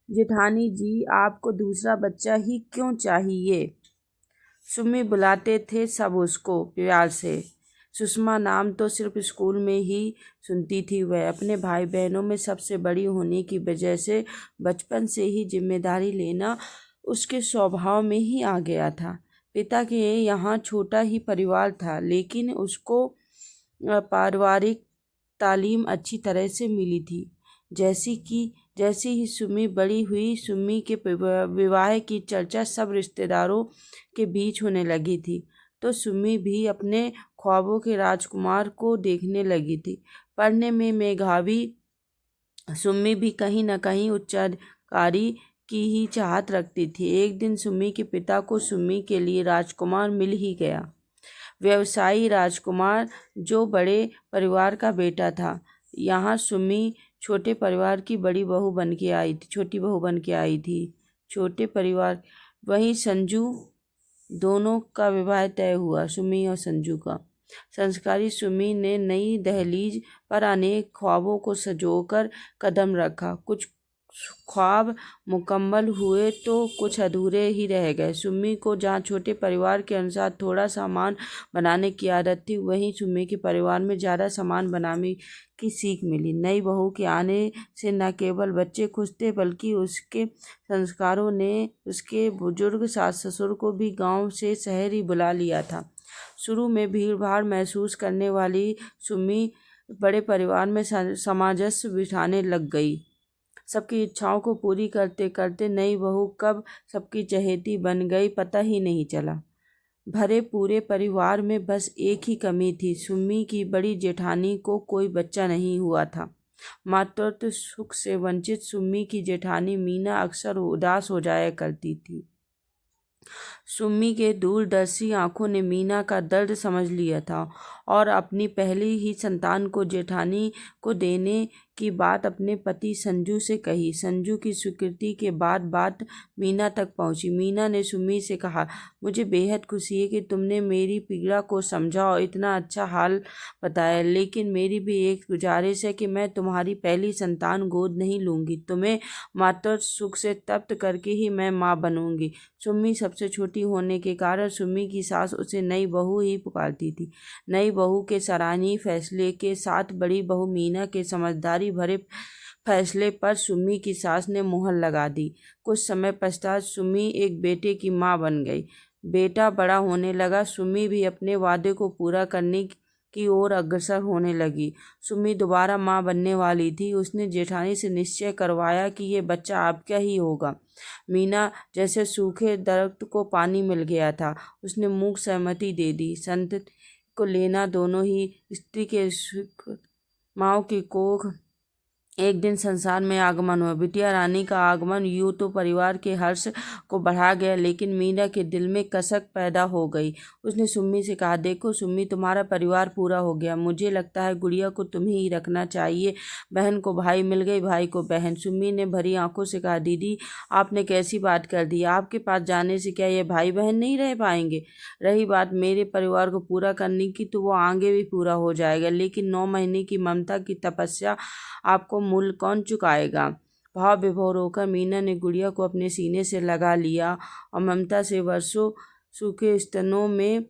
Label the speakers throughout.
Speaker 1: जेठानी जी, आपको दूसरा बच्चा ही क्यों चाहिए? सुम्मी बुलाते थे सब उसको प्यार से। सुषमा नाम तो सिर्फ स्कूल में ही सुनती थी। वह अपने भाई बहनों में सबसे बड़ी होने की वजह से बचपन से ही जिम्मेदारी लेना उसके स्वभाव में ही आ गया था। पिता के यहाँ छोटा ही परिवार था, लेकिन उसको पारिवारिक तालीम अच्छी तरह से मिली थी। जैसी ही सुम्मी बड़ी हुई, सुम्मी के विवाह की चर्चा सब रिश्तेदारों के बीच होने लगी थी, तो सुम्मी भी अपने ख्वाबों के राजकुमार को देखने लगी थी। पढ़ने में मेधावी सुम्मी भी कहीं न कहीं उच्चाधिकारी की ही चाहत रखती थी। एक दिन सुम्मी के पिता को सुम्मी के लिए राजकुमार मिल ही गया। व्यवसायी राजकुमार, जो बड़े परिवार का बेटा था। यहाँ सुम्मी छोटे परिवार की छोटी बहू बन के आई थी। छोटे परिवार वहीं संजू, दोनों का विवाह तय हुआ, सुम्मी और संजू का। संस्कारी सुम्मी ने नई दहलीज पर अनेक ख्वाबों को संजोकर कदम रखा। कुछ ख्वाब मुकम्मल हुए तो कुछ अधूरे ही रह गए। सुम्मी को जहाँ छोटे परिवार के अनुसार थोड़ा सामान बनाने की आदत थी, वहीं सुम्मी के परिवार में ज़्यादा सामान बनाने की सीख मिली। नई बहू के आने से न केवल बच्चे खुश थे, बल्कि उसके संस्कारों ने उसके बुजुर्ग सास ससुर को भी गांव से शहर ही बुला लिया था। शुरू में भीड़ भाड़ महसूस करने वाली सुम्मी बड़े परिवार में सामंजस्य बिठाने लग गई। सबकी इच्छाओं को पूरी करते करते नई बहू कब सबकी चहेती बन गई, पता ही नहीं चला। भरे पूरे परिवार में बस एक ही कमी थी, सुम्मी की बड़ी जेठानी को कोई बच्चा नहीं हुआ था। मातृत्व सुख से वंचित सुम्मी की जेठानी मीना अक्सर उदास हो जाया करती थी। सुम्मी के दूरदर्शी आंखों ने मीना का दर्द समझ लिया था और अपनी पहली ही संतान को जेठानी को देने की बात अपने पति संजू से कही। संजू की स्वीकृति के बाद बात मीना तक पहुंची। मीना ने सुम्मी से कहा, मुझे बेहद खुशी है कि तुमने मेरी पीड़ा को समझा और इतना अच्छा हाल बताया, लेकिन मेरी भी एक गुजारिश है कि मैं तुम्हारी पहली संतान गोद नहीं लूंगी। तुम्हें मातृत्व सुख से तृप्त करके ही मैं माँ बनूंगी। सुम्मी सबसे छोटी होने के कारण सुम्मी की सास उसे नई बहू ही पुकारती थी। नई बहू के सराहनीय फैसले के साथ बड़ी बहू मीना के समझदारी भरे फैसले पर सुम्मी की सास ने मुहर लगा दी। कुछ समय पश्चात सुम्मी एक बेटे की मां बन गई। बेटा बड़ा होने लगा, सुम्मी भी अपने वादे को पूरा करने की ओर अग्रसर होने लगी। सुम्मी दोबारा मां बनने वाली थी। उसने जेठानी से निश्चय करवाया कि ये बच्चा आपका ही होगा। मीना जैसे सूखे दरख्त को पानी मिल गया था, उसने मूक सहमति दे दी। संत को लेना दोनों ही स्त्री के माओ की कोख एक दिन संसार में आगमन हुआ। बिटिया रानी का आगमन यूं तो परिवार के हर्ष को बढ़ा गया, लेकिन मीना के दिल में कसक पैदा हो गई। उसने सुम्मी से कहा, देखो सुम्मी, तुम्हारा परिवार पूरा हो गया। मुझे लगता है गुड़िया को तुम्हें ही रखना चाहिए। बहन को भाई मिल गई, भाई को बहन। सुम्मी ने भरी आंखों से कहा, दीदी आपने कैसी बात कर दी? आपके पास जाने से क्या ये भाई बहन नहीं रह पाएंगे? रही बात मेरे परिवार को पूरा करने की, तो वो आगे भी पूरा हो जाएगा, लेकिन 9 महीने की ममता की तपस्या आपको मूल्य कौन चुकाएगा? भाव विभोर होकर मीना ने गुड़िया को अपने सीने से लगा लिया और ममता से वर्षों सूखे स्तनों में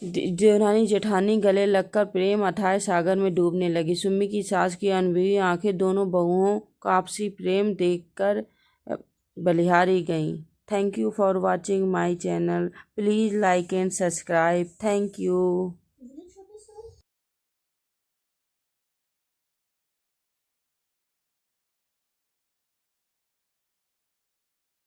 Speaker 1: देवरानी जेठानी गले लगकर प्रेम अथाह सागर में डूबने लगी। सुम्मी की सास की अनुभवी आंखें दोनों बहुओं का आपसी प्रेम देखकर बलिहारी गईं। Thank you for watching my channel. Please like and subscribe. Thank you.